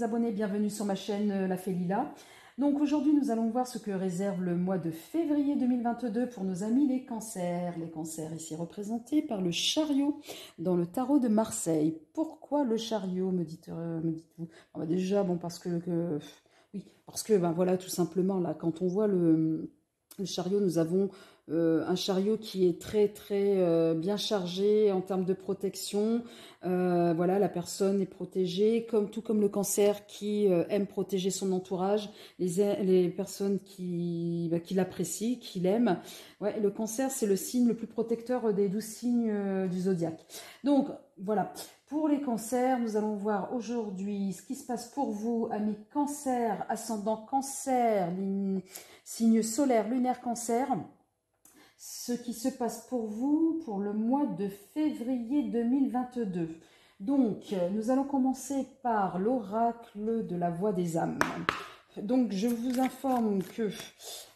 abonnés, bienvenue sur ma chaîne La Fée Lila. Donc aujourd'hui nous allons voir ce que réserve le mois de février 2022 pour nos amis les cancers. Les cancers ici représentés par le chariot dans le tarot de Marseille. Pourquoi le chariot, me dites-vous? Déjà, bon, parce que oui, parce que ben voilà, tout simplement là, quand on voit le chariot, nous avons un chariot qui est très bien chargé en termes de protection. Voilà, la personne est protégée, tout comme le cancer qui aime protéger son entourage, les personnes qui l'apprécient, qui l'aiment. Ouais, le cancer, c'est le signe le plus protecteur des 12 signes du zodiaque. Donc, voilà. Pour les cancers, nous allons voir aujourd'hui ce qui se passe pour vous, amis cancer, ascendant cancer, signe solaire, lunaire cancer. Ce qui se passe pour vous pour le mois de février 2022. Donc, nous allons commencer par l'oracle de la voix des âmes. Donc, je vous informe que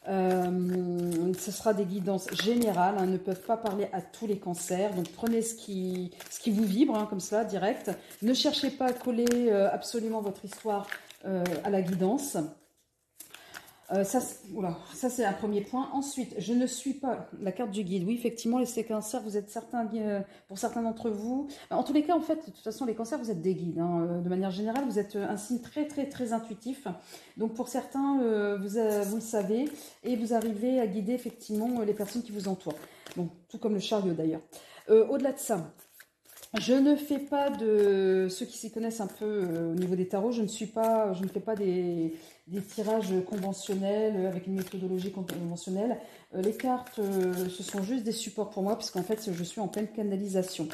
ce sera des guidances générales, ne peuvent pas parler à tous les cancers. Donc, prenez ce qui vous vibre, comme ça, direct. Ne cherchez pas à coller absolument votre histoire à la guidance. Ça, c'est un premier point. Ensuite, je ne suis pas la carte du guide. Oui, effectivement, les cancers, vous êtes certains, pour certains d'entre vous. En tous les cas, en fait, de toute façon, les cancers, vous êtes des guides. De manière générale, vous êtes un signe très intuitif. Donc, pour certains, vous le savez, et vous arrivez à guider effectivement les personnes qui vous entourent. Bon, tout comme le chariot d'ailleurs. Au-delà de ça, je ne fais pas de ceux qui s'y connaissent un peu au niveau des tarots. Je ne fais pas des tirages conventionnels avec une méthodologie conventionnelle. Les cartes, ce sont juste des supports pour moi, puisqu'en fait, je suis en pleine canalisation.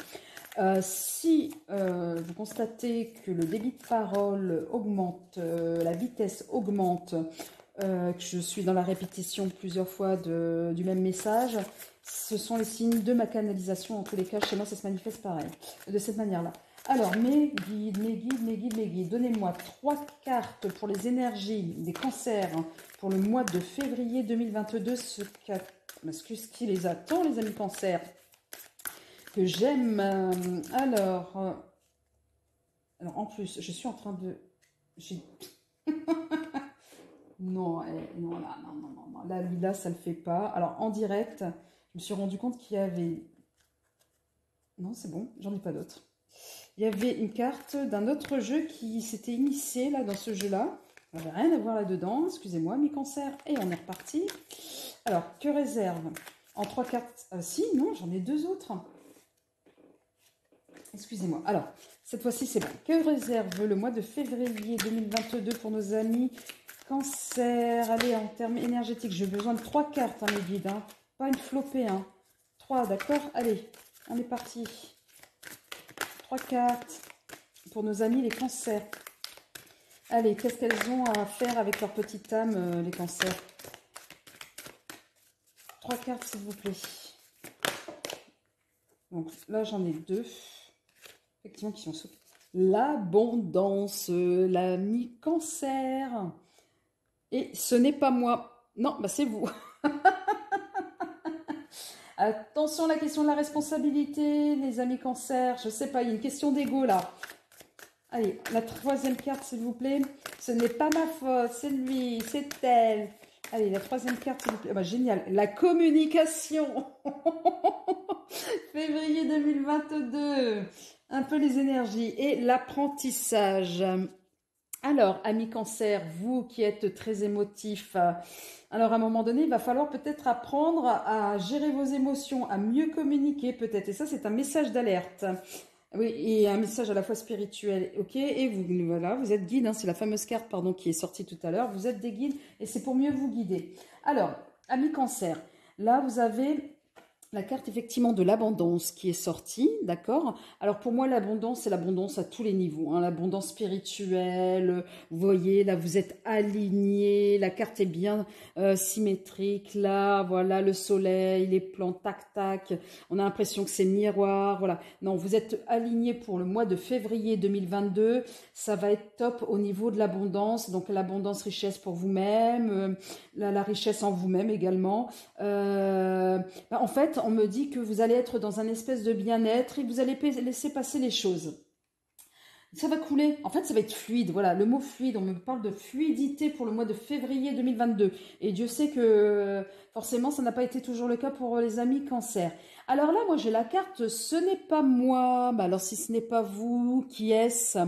Si vous constatez que le débit de parole augmente, la vitesse augmente, que je suis dans la répétition plusieurs fois du même message, ce sont les signes de ma canalisation. En tous les cas, chez moi, ça se manifeste pareil, de cette manière-là. Alors, mes guides, donnez-moi 3 cartes pour les énergies des cancers pour le mois de février 2022. Ce qui les attend, les amis cancers, que j'aime. Alors, en plus, je suis en train de... Non, là, ça ne le fait pas. Alors, en direct, je me suis rendu compte qu'il y avait... Non, c'est bon, j'en ai pas d'autres. Il y avait une carte d'un autre jeu qui s'était initié là dans ce jeu-là. Il n'y avait rien à voir là-dedans, excusez-moi, mes cancers. Et on est reparti. Alors, que réserve en 3 cartes? Si, non, j'en ai 2 autres. Excusez-moi. Alors, cette fois-ci, c'est bon. Que réserve le mois de février 2022 pour nos amis cancer? Allez, en termes énergétiques, j'ai besoin de 3 cartes, mes guides. Pas une flopée. 3, d'accord? Allez, on est parti. 3 cartes pour nos amis les cancers. Allez, qu'est-ce qu'elles ont à faire avec leur petite âme, les cancers? 3 cartes, s'il vous plaît. Donc là, j'en ai 2. Effectivement, qui sont sautées. L'abondance, l'ami cancer. Et ce n'est pas moi. Non, bah c'est vous. Attention, la question de la responsabilité, les amis cancer. Je sais pas, il y a une question d'ego là. Allez, la 3e carte, s'il vous plaît. Ce n'est pas ma faute, c'est lui, c'est elle. Allez, la 3e carte, s'il vous plaît. Génial. La communication. Février 2022. Un peu les énergies et l'apprentissage. Alors, amis cancer, vous qui êtes très émotifs, alors à un moment donné, il va falloir peut-être apprendre à gérer vos émotions, à mieux communiquer peut-être. Et ça, c'est un message d'alerte. Oui, et un message à la fois spirituel, ok. Et vous, voilà, vous êtes guide. C'est la fameuse carte, pardon, qui est sortie tout à l'heure. Vous êtes des guides et c'est pour mieux vous guider. Alors, amis cancer, là, vous avez la carte effectivement de l'abondance qui est sortie, d'accord? Alors pour moi, l'abondance, c'est l'abondance à tous les niveaux, l'abondance spirituelle, vous voyez, là vous êtes alignés, la carte est bien symétrique, là, voilà, le soleil, les plans, tac, tac, on a l'impression que c'est miroir, voilà. Non, vous êtes alignés pour le mois de février 2022, ça va être top au niveau de l'abondance, donc l'abondance, richesse pour vous-même, la richesse en vous-même également. En fait, on me dit que vous allez être dans un espèce de bien-être et que vous allez laisser passer les choses. Ça va couler. En fait, ça va être fluide. Voilà, le mot fluide, on me parle de fluidité pour le mois de février 2022. Et Dieu sait que forcément, ça n'a pas été toujours le cas pour les amis cancer. Alors là, moi, j'ai la carte, ce n'est pas moi. Bah, alors, si ce n'est pas vous, qui est-ce?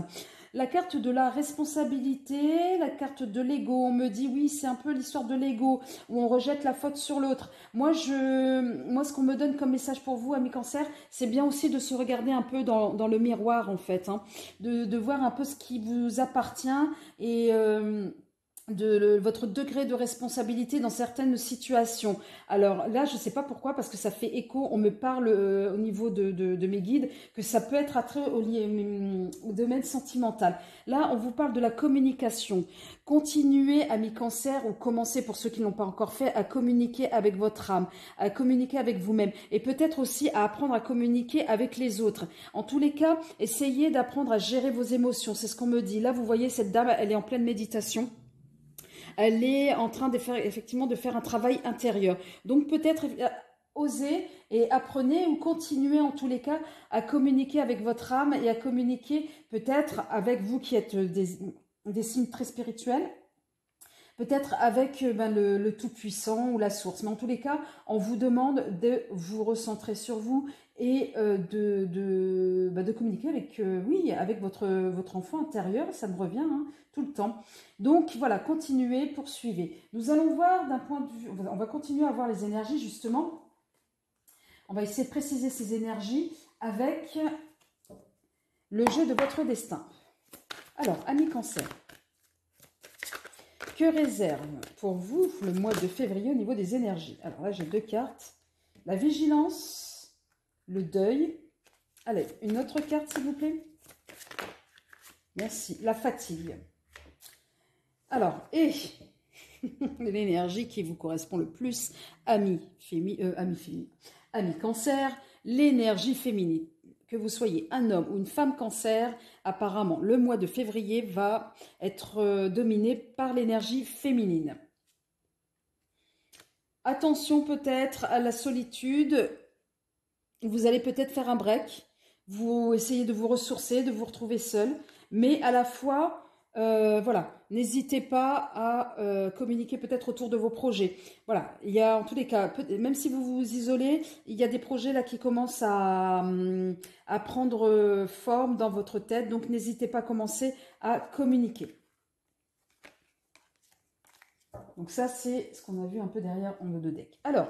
La carte de la responsabilité, la carte de l'ego. On me dit, oui, c'est un peu l'histoire de l'ego, où on rejette la faute sur l'autre. Moi, ce qu'on me donne comme message pour vous, amis cancer, c'est bien aussi de se regarder un peu dans le miroir, en fait, hein, de voir un peu ce qui vous appartient et votre degré de responsabilité dans certaines situations. Alors là, je ne sais pas pourquoi, parce que ça fait écho, on me parle au niveau de mes guides, que ça peut être attrait au domaine sentimental. Là, on vous parle de la communication. Continuez, amis cancer, ou commencez, pour ceux qui ne l'ont pas encore fait, à communiquer avec votre âme, à communiquer avec vous-même, et peut-être aussi à apprendre à communiquer avec les autres. En tous les cas, essayez d'apprendre à gérer vos émotions, c'est ce qu'on me dit. Là, vous voyez, cette dame, elle est en pleine méditation. Elle est en train de faire effectivement de faire un travail intérieur. Donc peut-être osez et apprenez ou continuez en tous les cas à communiquer avec votre âme et à communiquer peut-être avec vous qui êtes des signes très spirituels. Peut-être avec le Tout-Puissant ou la Source. Mais en tous les cas, on vous demande de vous recentrer sur vous et de communiquer avec, oui, avec votre enfant intérieur. Ça me revient tout le temps. Donc voilà, continuez, poursuivez. Nous allons voir d'un point de vue... On va continuer à voir les énergies, justement. On va essayer de préciser ces énergies avec le jeu de votre destin. Alors, amis cancer. Que réserve pour vous le mois de février au niveau des énergies? Alors là, j'ai deux cartes. La vigilance, le deuil. Allez, une autre carte, s'il vous plaît. Merci. La fatigue. Alors, et l'énergie qui vous correspond le plus, amis cancer, l'énergie féminine. Que vous soyez un homme ou une femme cancer, apparemment, le mois de février va être dominé par l'énergie féminine. Attention peut-être à la solitude. Vous allez peut-être faire un break. Vous essayez de vous ressourcer, de vous retrouver seul. Mais à la fois... voilà, n'hésitez pas à communiquer peut-être autour de vos projets. Voilà, il y a en tous les cas, même si vous vous isolez, il y a des projets là qui commencent à prendre forme dans votre tête. Donc n'hésitez pas à commencer à communiquer. Donc ça, c'est ce qu'on a vu un peu derrière en haut de deck. Alors,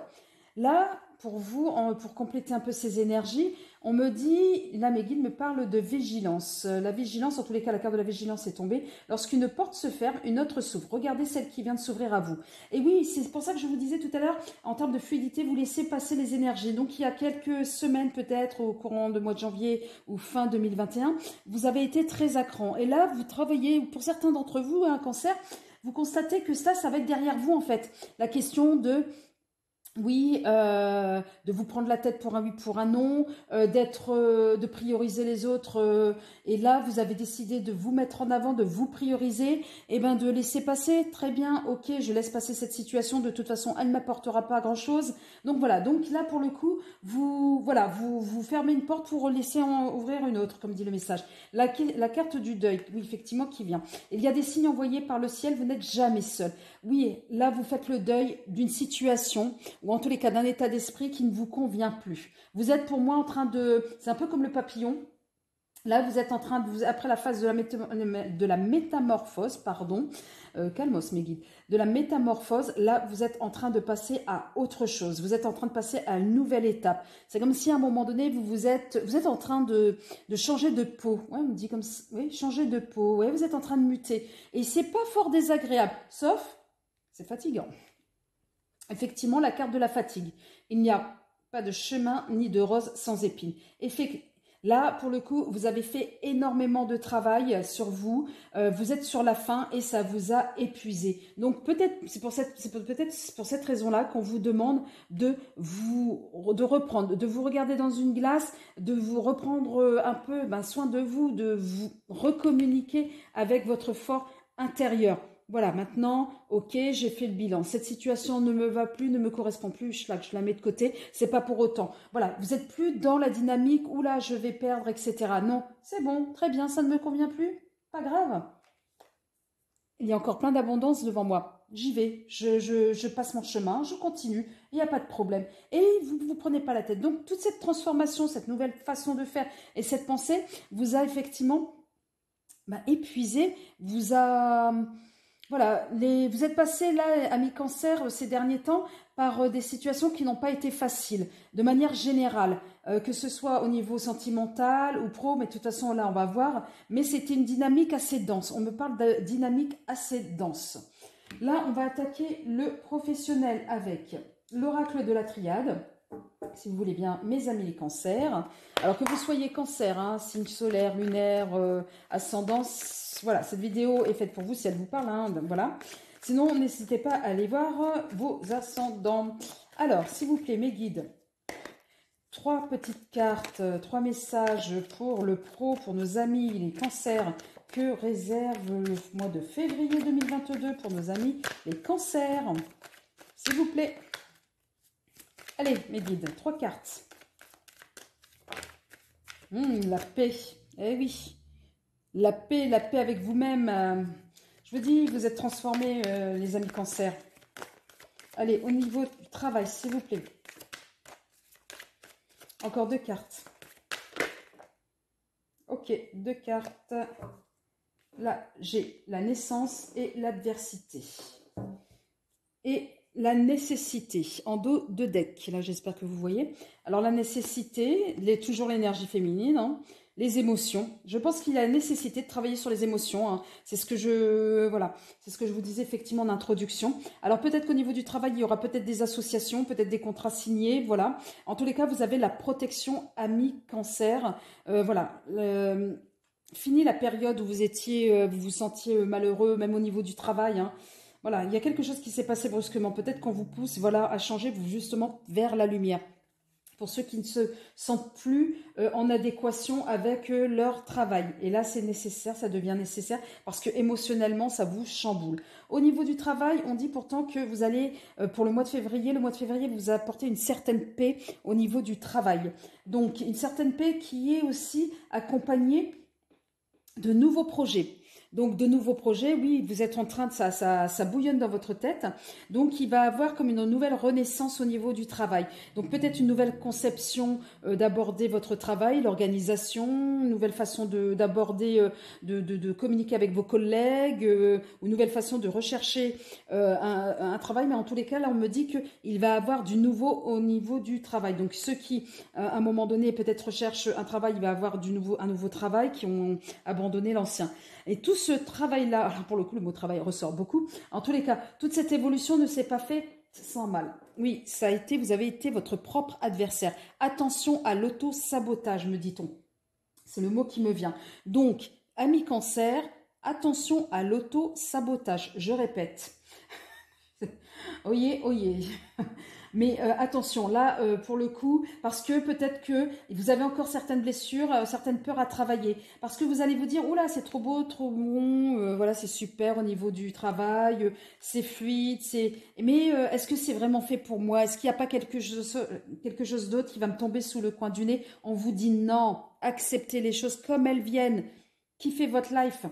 là, pour vous, pour compléter un peu ces énergies, on me dit, là mes guides me parlent de vigilance. La vigilance, en tous les cas, la carte de la vigilance est tombée. Lorsqu'une porte se ferme, une autre s'ouvre. Regardez celle qui vient de s'ouvrir à vous. Et oui, c'est pour ça que je vous disais tout à l'heure, en termes de fluidité, vous laissez passer les énergies. Donc il y a quelques semaines peut-être, au courant du mois de janvier ou fin 2021, vous avez été très à cran. Et là, vous travaillez, pour certains d'entre vous, un cancer, vous constatez que ça va être derrière vous en fait. La question de... Oui, de vous prendre la tête pour un oui, pour un non, de prioriser les autres. Et là, vous avez décidé de vous mettre en avant, de vous prioriser, et ben de laisser passer. Très bien, ok, je laisse passer cette situation. De toute façon, elle ne m'apportera pas grand-chose. Donc voilà. Donc là, pour le coup, vous fermez une porte pour laisser en ouvrir une autre, comme dit le message. La carte du deuil, oui, effectivement, qui vient. Il y a des signes envoyés par le ciel. Vous n'êtes jamais seul. Oui, là, vous faites le deuil d'une situation, ou en tous les cas d'un état d'esprit qui ne vous convient plus. Vous êtes pour moi en train de... C'est un peu comme le papillon. Là, vous êtes en train de... Après la phase de la métamorphose, pardon, calmos mes guides, de la métamorphose, là, vous êtes en train de passer à autre chose. Vous êtes en train de passer à une nouvelle étape. C'est comme si à un moment donné, vous êtes en train de changer de peau. Ouais, on me dit comme ça. Oui, changer de peau. Ouais, vous êtes en train de muter. Et c'est pas fort désagréable, sauf, c'est fatigant. Effectivement, la carte de la fatigue. Il n'y a pas de chemin ni de rose sans épines. Là, pour le coup, vous avez fait énormément de travail sur vous. Vous êtes sur la fin et ça vous a épuisé. Donc peut-être c'est pour cette raison-là qu'on vous demande de reprendre, de vous regarder dans une glace, de vous reprendre un peu soin de vous, de vous recommuniquer avec votre fort intérieur. voilà, maintenant, ok, j'ai fait le bilan. Cette situation ne me va plus, ne me correspond plus, je la mets de côté. C'est pas pour autant. Voilà, vous êtes plus dans la dynamique où là, je vais perdre, etc. Non, c'est bon, très bien, ça ne me convient plus. Pas grave. Il y a encore plein d'abondance devant moi. J'y vais, je passe mon chemin, je continue, il n'y a pas de problème. Et vous ne vous prenez pas la tête. Donc, toute cette transformation, cette nouvelle façon de faire et cette pensée vous a effectivement épuisé, vous a... Voilà, vous êtes passé là, ami cancer, ces derniers temps, par des situations qui n'ont pas été faciles, de manière générale, que ce soit au niveau sentimental ou pro, mais de toute façon là on va voir, mais c'était une dynamique assez dense, on me parle de dynamique assez dense. Là on va attaquer le professionnel avec l'oracle de la triade, si vous voulez bien, mes amis les cancers. Alors que vous soyez cancer, hein, signe solaire, lunaire, ascendance, voilà, cette vidéo est faite pour vous si elle vous parle, hein, voilà. Sinon, n'hésitez pas à aller voir vos ascendants. Alors, s'il vous plaît, mes guides, 3 petites cartes, 3 messages pour le pro, pour nos amis les cancers. Que réserve le mois de février 2022 pour nos amis les cancers? S'il vous plaît. Allez, mes guides, 3 cartes. La paix. Eh oui. La paix avec vous-même. Je vous dis, vous êtes transformés, les amis cancer. Allez, au niveau du travail, s'il vous plaît. Encore 2 cartes. Ok, 2 cartes. Là, j'ai la naissance et l'adversité. Et la nécessité, en dos de deck. Là, j'espère que vous voyez. Alors, la nécessité, toujours l'énergie féminine, hein, les émotions. Je pense qu'il y a la nécessité de travailler sur les émotions. Hein. C'est ce que je vous disais effectivement en introduction. Alors, peut-être qu'au niveau du travail, il y aura peut-être des associations, peut-être des contrats signés, voilà. En tous les cas, vous avez la protection ami cancer. Voilà. Fini la période où vous vous sentiez malheureux, même au niveau du travail, hein. Voilà, il y a quelque chose qui s'est passé brusquement. Peut-être qu'on vous pousse à changer justement vers la lumière. Pour ceux qui ne se sentent plus en adéquation avec leur travail. Et là, c'est nécessaire, ça devient nécessaire parce que émotionnellement, ça vous chamboule. Au niveau du travail, on dit pourtant que vous allez, pour le mois de février vous apporter une certaine paix au niveau du travail. Donc, une certaine paix qui est aussi accompagnée de nouveaux projets. Donc, de nouveaux projets, oui, vous êtes en train de ça bouillonne dans votre tête. Donc, il va avoir comme une nouvelle renaissance au niveau du travail. Donc, peut-être une nouvelle conception d'aborder votre travail, l'organisation, une nouvelle façon d'aborder, de communiquer avec vos collègues, une nouvelle façon de rechercher un travail. Mais en tous les cas, là, on me dit qu'il va avoir du nouveau au niveau du travail. Donc, ceux qui, à un moment donné, peut-être recherchent un travail, il va avoir un nouveau travail, qui ont abandonné l'ancien. Et tout ce travail-là, alors pour le coup, le mot travail ressort beaucoup. En tous les cas, toute cette évolution ne s'est pas faite sans mal. Oui, vous avez été votre propre adversaire. Attention à l'auto-sabotage, me dit-on. C'est le mot qui me vient. Donc, amis cancer, attention à l'auto-sabotage. Je répète. Oyez, oyez. Mais attention, là, pour le coup, parce que peut-être que vous avez encore certaines blessures, certaines peurs à travailler. Parce que vous allez vous dire, oula, c'est trop beau, trop bon, voilà, c'est super au niveau du travail, c'est fluide, mais est-ce que c'est vraiment fait pour moi? Est-ce qu'il n'y a pas quelque chose d'autre qui va me tomber sous le coin du nez? On vous dit non, acceptez les choses comme elles viennent. Kiffez votre life.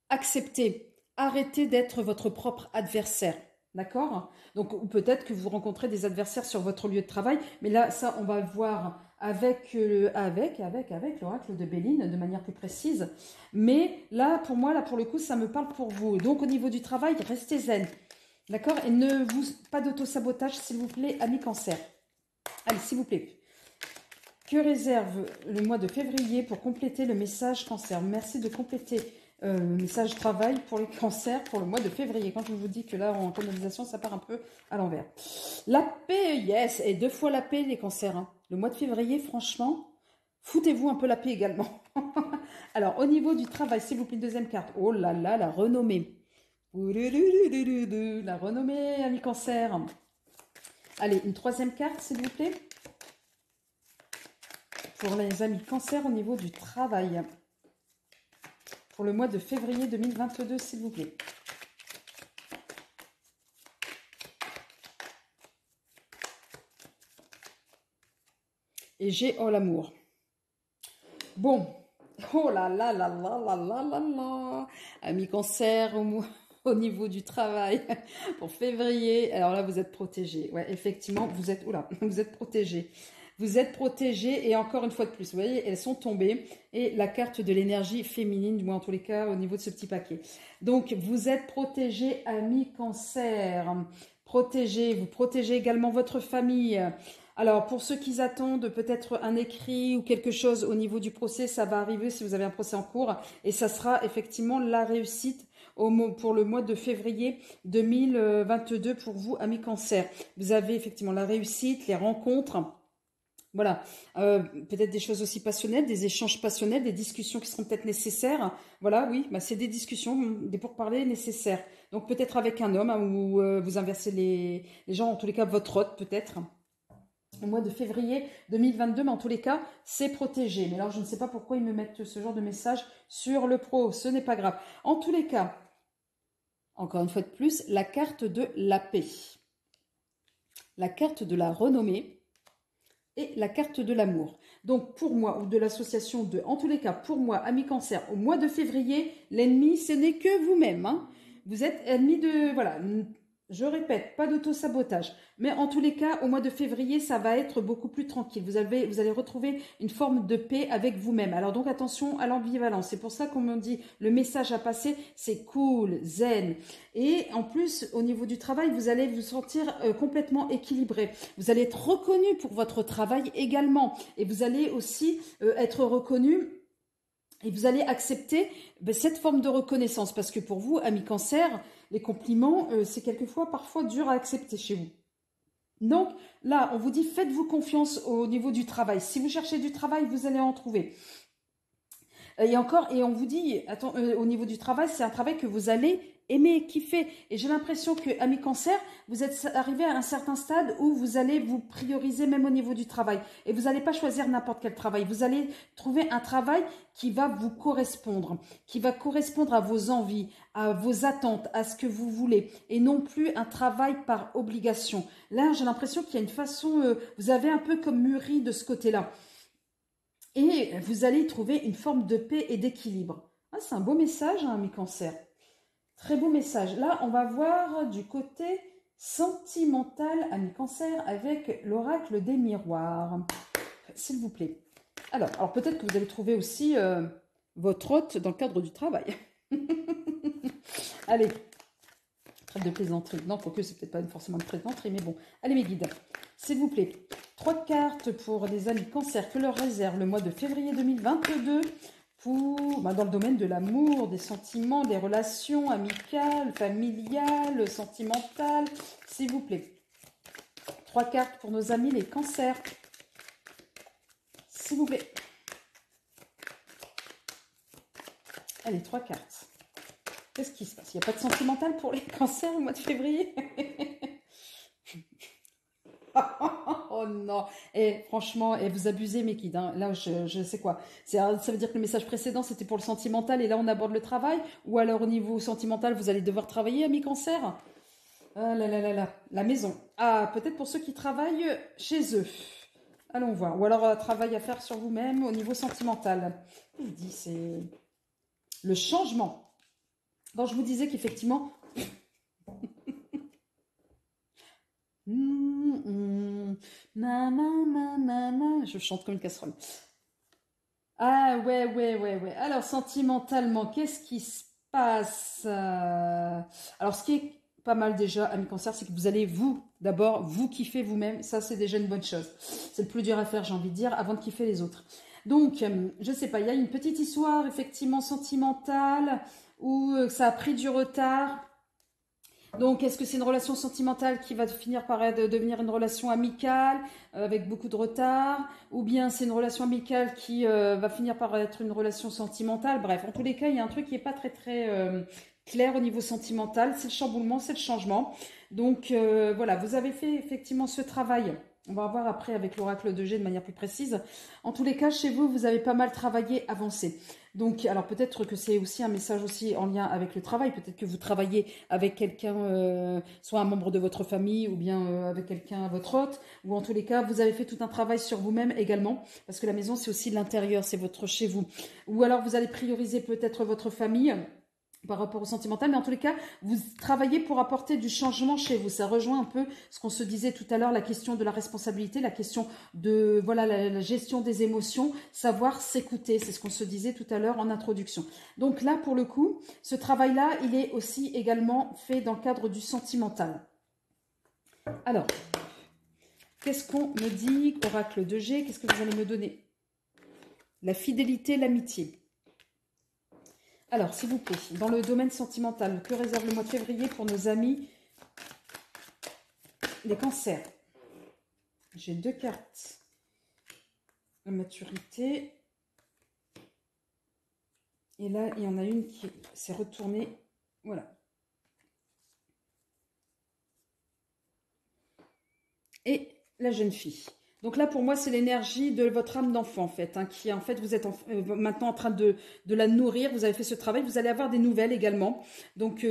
Acceptez. Arrêtez d'être votre propre adversaire. D'accord? Donc, peut-être que vous rencontrez des adversaires sur votre lieu de travail, mais là, ça, on va le voir avec l'oracle de Béline, de manière plus précise. Mais là, pour moi, là, pour le coup, ça me parle pour vous. Donc, au niveau du travail, restez zen. D'accord? Et pas d'auto-sabotage, s'il vous plaît, amis cancer. Allez, s'il vous plaît. Que réserve le mois de février pour compléter le message cancer? Merci de compléter le message travail pour les cancers pour le mois de février. Quand je vous dis que là, en canalisation, ça part un peu à l'envers. La paix, yes, et 2 fois la paix, les cancers. Hein. Le mois de février, franchement, foutez-vous un peu la paix également. Alors, au niveau du travail, s'il vous plaît, deuxième carte. Oh là là, la renommée. La renommée, ami cancer. Allez, une troisième carte, s'il vous plaît. Pour les amis cancer au niveau du travail. Pour le mois de février 2022, s'il vous plaît. Et j'ai oh l'amour. Bon, oh là là là là là là là là. Amis cancer au niveau du travail pour février. Alors là, vous êtes protégés. Ouais, effectivement, vous êtes, oula, vous êtes protégés. Vous êtes protégés et encore une fois de plus, vous voyez, elles sont tombées. Et la carte de l'énergie féminine, du moins en tous les cas, au niveau de ce petit paquet. Donc, vous êtes protégés, amis cancer. Protégés, vous protégez également votre famille. Alors, pour ceux qui attendent peut-être un écrit ou quelque chose au niveau du procès, ça va arriver si vous avez un procès en cours. Et ça sera effectivement la réussite pour le mois de février 2022 pour vous, amis cancer. Vous avez effectivement la réussite, les rencontres. Voilà, peut-être des choses aussi passionnelles, des échanges passionnels, des discussions qui seront peut-être nécessaires. Voilà, oui, bah, c'est des discussions, des pourparlers nécessaires. Donc peut-être avec un homme, hein, ou vous inversez les gens, en tous les cas votre hôte peut-être. Au mois de février 2022, mais en tous les cas, c'est protégé. Mais alors, je ne sais pas pourquoi ils me mettent ce genre de message sur le pro. Ce n'est pas grave. En tous les cas, encore une fois de plus, la carte de la paix, la carte de la renommée et la carte de l'amour. Donc, pour moi, ou de l'association de, en tous les cas, pour moi, amis cancer, au mois de février, l'ennemi, ce n'est que vous-même. Hein. Vous êtes ennemi de, voilà, je répète, pas d'auto-sabotage. Mais en tous les cas, au mois de février, ça va être beaucoup plus tranquille. Vous allez retrouver une forme de paix avec vous-même. Alors donc, attention à l'ambivalence. C'est pour ça qu'on me dit, le message à passer, c'est cool, zen. Et en plus, au niveau du travail, vous allez vous sentir complètement équilibré. Vous allez être reconnu pour votre travail également. Et vous allez aussi être reconnu. Et vous allez accepter cette forme de reconnaissance. Parce que pour vous, amis cancer, les compliments, c'est quelquefois parfois dur à accepter chez vous. Donc là, on vous dit, faites-vous confiance au niveau du travail. Si vous cherchez du travail, vous allez en trouver. Et encore, et on vous dit, attends, au niveau du travail, c'est un travail que vous allez aimer, kiffer. Et j'ai l'impression que, amis cancer, vous êtes arrivé à un certain stade où vous allez vous prioriser même au niveau du travail. Et vous n'allez pas choisir n'importe quel travail. Vous allez trouver un travail qui va vous correspondre, qui va correspondre à vos envies, à vos attentes, à ce que vous voulez. Et non plus un travail par obligation. Là, j'ai l'impression qu'il y a une façon, vous avez un peu comme mûri de ce côté-là. Et vous allez trouver une forme de paix et d'équilibre. Ah, c'est un beau message, hein, amis cancer. Très beau message. Là, on va voir du côté sentimental, amis cancer, avec l'oracle des miroirs. S'il vous plaît. Alors peut-être que vous allez trouver aussi votre hôte dans le cadre du travail. Allez, trêve de plaisanterie. Non, quoique c'est peut-être pas forcément une plaisanterie, mais bon. Allez, mes guides, s'il vous plaît. 3 cartes pour les amis cancer que leur réserve le mois de février 2022 pour, dans le domaine de l'amour, des sentiments, des relations amicales, familiales, sentimentales, s'il vous plaît. 3 cartes pour nos amis les cancers, s'il vous plaît. Allez, 3 cartes. Qu'est-ce qui se passe? Il n'y a pas de sentimental pour les cancers au mois de février? Oh non, et franchement, et vous abusez mes kids, hein. Là je sais quoi, ça veut dire que le message précédent c'était pour le sentimental et là on aborde le travail, ou alors au niveau sentimental vous allez devoir travailler, amis cancer. Ah là là là là, la maison. Ah, peut-être pour ceux qui travaillent chez eux. Allons voir, ou alors travail à faire sur vous-même au niveau sentimental. Je vous dis, c'est le changement. Donc je vous disais qu'effectivement... Je chante comme une casserole. Ah ouais. Alors sentimentalement, qu'est-ce qui se passe? Alors ce qui est pas mal déjà, amis cancer, c'est que vous allez d'abord vous kiffer vous-même. Ça c'est déjà une bonne chose. C'est le plus dur à faire, j'ai envie de dire, avant de kiffer les autres. Donc je sais pas, il y a une petite histoire effectivement sentimentale où ça a pris du retard. Donc, est-ce que c'est une relation sentimentale qui va finir par devenir une relation amicale avec beaucoup de retard, ou bien c'est une relation amicale qui va finir par être une relation sentimentale? Bref, en tous les cas, il y a un truc qui n'est pas très clair au niveau sentimental. C'est le chamboulement, c'est le changement. Donc, voilà, vous avez fait effectivement ce travail On va voir après avec l'oracle de G de manière plus précise. En tous les cas, chez vous, vous avez pas mal travaillé, avancé. Donc, alors peut-être que c'est aussi un message aussi en lien avec le travail. Peut-être que vous travaillez avec quelqu'un, soit un membre de votre famille ou bien avec quelqu'un, votre hôte. Ou en tous les cas, vous avez fait tout un travail sur vous-même également. Parce que la maison, c'est aussi l'intérieur, c'est votre chez vous. Ou alors, vous allez prioriser peut-être votre famille par rapport au sentimental, mais en tous les cas, vous travaillez pour apporter du changement chez vous. Ça rejoint un peu ce qu'on se disait tout à l'heure, la question de la responsabilité, la question de voilà la gestion des émotions, savoir s'écouter. C'est ce qu'on se disait tout à l'heure en introduction. Donc là, pour le coup, ce travail-là, il est aussi également fait dans le cadre du sentimental. Alors, qu'est-ce qu'on me dit, oracle de G? Qu'est-ce que vous allez me donner? La fidélité, l'amitié. Alors, s'il vous plaît, dans le domaine sentimental, que réserve le mois de février pour nos amis les cancers? J'ai 2 cartes. La maturité. Et là, il y en a une qui s'est retournée. Voilà. Et la jeune fille. Donc là, pour moi, c'est l'énergie de votre âme d'enfant, en fait, hein, qui, en fait, vous êtes maintenant en train de la nourrir. Vous avez fait ce travail. Vous allez avoir des nouvelles également, donc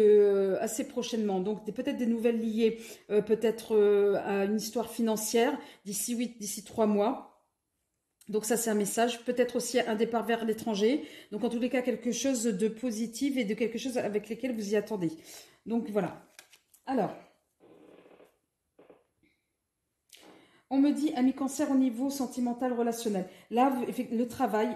assez prochainement. Donc peut-être des nouvelles liées peut-être à une histoire financière d'ici 3 mois. Donc ça, c'est un message. Peut-être aussi un départ vers l'étranger. Donc en tous les cas, quelque chose de positif et de quelque chose avec lequel vous y attendez. Donc voilà. Alors... On me dit, ami cancer, au niveau sentimental, relationnel. Là, le travail,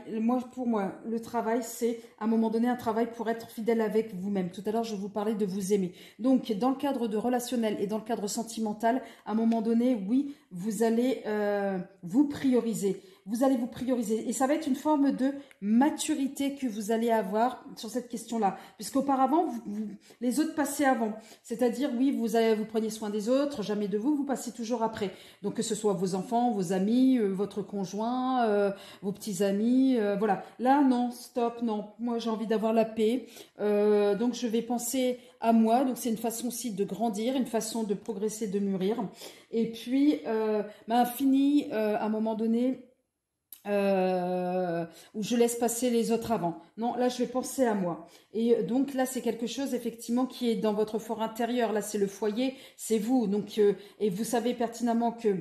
pour moi, le travail, c'est à un moment donné un travail pour être fidèle avec vous-même. Tout à l'heure, je vous parlais de vous aimer. Donc, dans le cadre de relationnel et dans le cadre sentimental, à un moment donné, oui, vous allez vous prioriser. Vous allez vous prioriser. Et ça va être une forme de maturité que vous allez avoir sur cette question-là. Puisqu'auparavant, les autres passaient avant. C'est-à-dire, oui, vous preniez soin des autres, jamais de vous, vous passez toujours après. Donc, que ce soit vos enfants, vos amis, votre conjoint, vos petits amis, voilà. Là, non, stop, non. Moi, j'ai envie d'avoir la paix. Donc, je vais penser à moi. Donc, c'est une façon aussi de grandir, une façon de progresser, de mûrir. Et puis, fini, à un moment donné... où je laisse passer les autres avant. Non, là, je vais penser à moi. Et donc, là, c'est quelque chose, effectivement, qui est dans votre fort intérieur. Là, c'est le foyer, c'est vous. Donc, et vous savez pertinemment que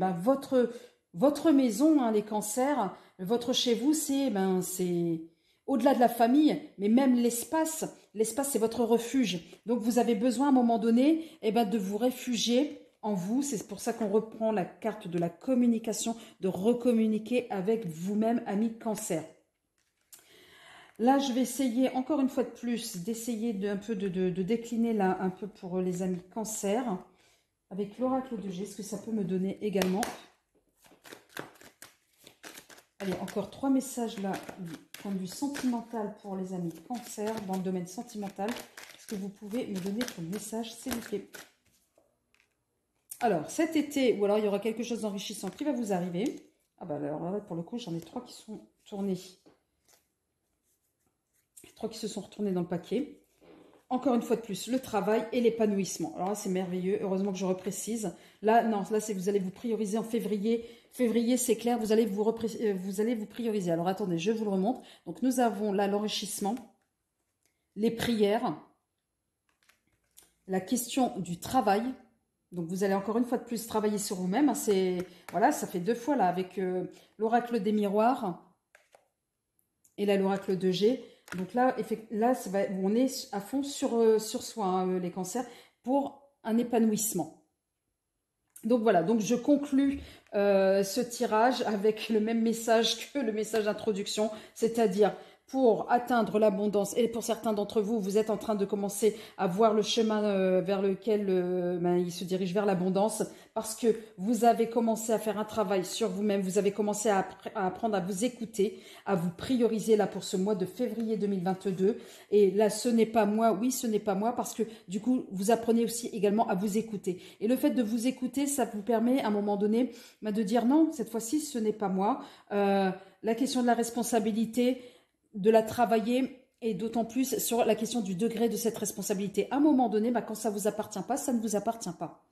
votre maison, hein, les cancers, votre chez vous, c'est au-delà de la famille, mais même l'espace. L'espace, c'est votre refuge. Donc, vous avez besoin, à un moment donné, de vous réfugier en vous. C'est pour ça qu'on reprend la carte de la communication, de recommuniquer avec vous-même, ami cancer. Là, je vais essayer, encore une fois de plus, d'essayer de décliner là un peu pour les amis cancer, avec l'oracle de G, ce que ça peut me donner également. Allez, encore 3 messages là, du point de vue sentimental pour les amis cancer, dans le domaine sentimental. Est-ce que vous pouvez me donner comme message, s'il vous plaît? Alors, cet été, ou alors il y aura quelque chose d'enrichissant qui va vous arriver. Ah bah alors là, pour le coup, j'en ai 3 qui sont tournés. 3 qui se sont retournés dans le paquet. Encore une fois de plus, le travail et l'épanouissement. Alors là, c'est merveilleux. Heureusement que je reprécise. Là, non, là, c'est vous allez vous prioriser en février. Février, c'est clair, vous allez vous prioriser. Alors attendez, je vous le remonte. Donc, nous avons là l'enrichissement, les prières, la question du travail. Donc, vous allez encore une fois de plus travailler sur vous-même. Voilà, ça fait 2 fois là avec l'oracle des miroirs et là l'oracle de G. Donc là, on est à fond sur soi, hein, les cancers, pour un épanouissement. Donc voilà, donc je conclus ce tirage avec le même message que le message d'introduction, c'est-à-dire pour atteindre l'abondance, et pour certains d'entre vous, vous êtes en train de commencer à voir le chemin vers lequel il se dirige vers l'abondance, parce que vous avez commencé à faire un travail sur vous-même, vous avez commencé à apprendre à vous écouter, à vous prioriser là pour ce mois de février 2022. Et là, ce n'est pas moi, oui, ce n'est pas moi, parce que du coup, vous apprenez aussi également à vous écouter. Et le fait de vous écouter, ça vous permet à un moment donné de dire non, cette fois-ci, ce n'est pas moi. La question de la responsabilité, de la travailler, et d'autant plus sur la question du degré de cette responsabilité. À un moment donné, quand ça ne vous appartient pas, ça ne vous appartient pas.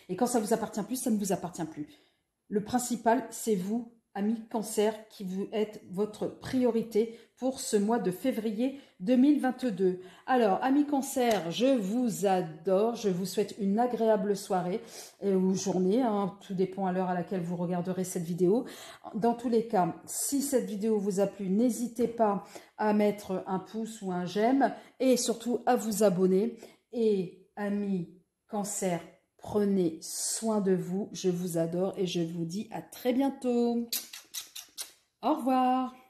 Et quand ça ne vous appartient plus, ça ne vous appartient plus. le principal, c'est vous, amis Cancer, qui vous êtes votre priorité pour ce mois de février 2022. Alors, amis Cancer, je vous adore. Je vous souhaite une agréable soirée ou journée. Hein, tout dépend à l'heure à laquelle vous regarderez cette vidéo. Dans tous les cas, si cette vidéo vous a plu, n'hésitez pas à mettre un pouce ou un j'aime et surtout à vous abonner. Et amis Cancer, prenez soin de vous. Je vous adore et je vous dis à très bientôt. Au revoir.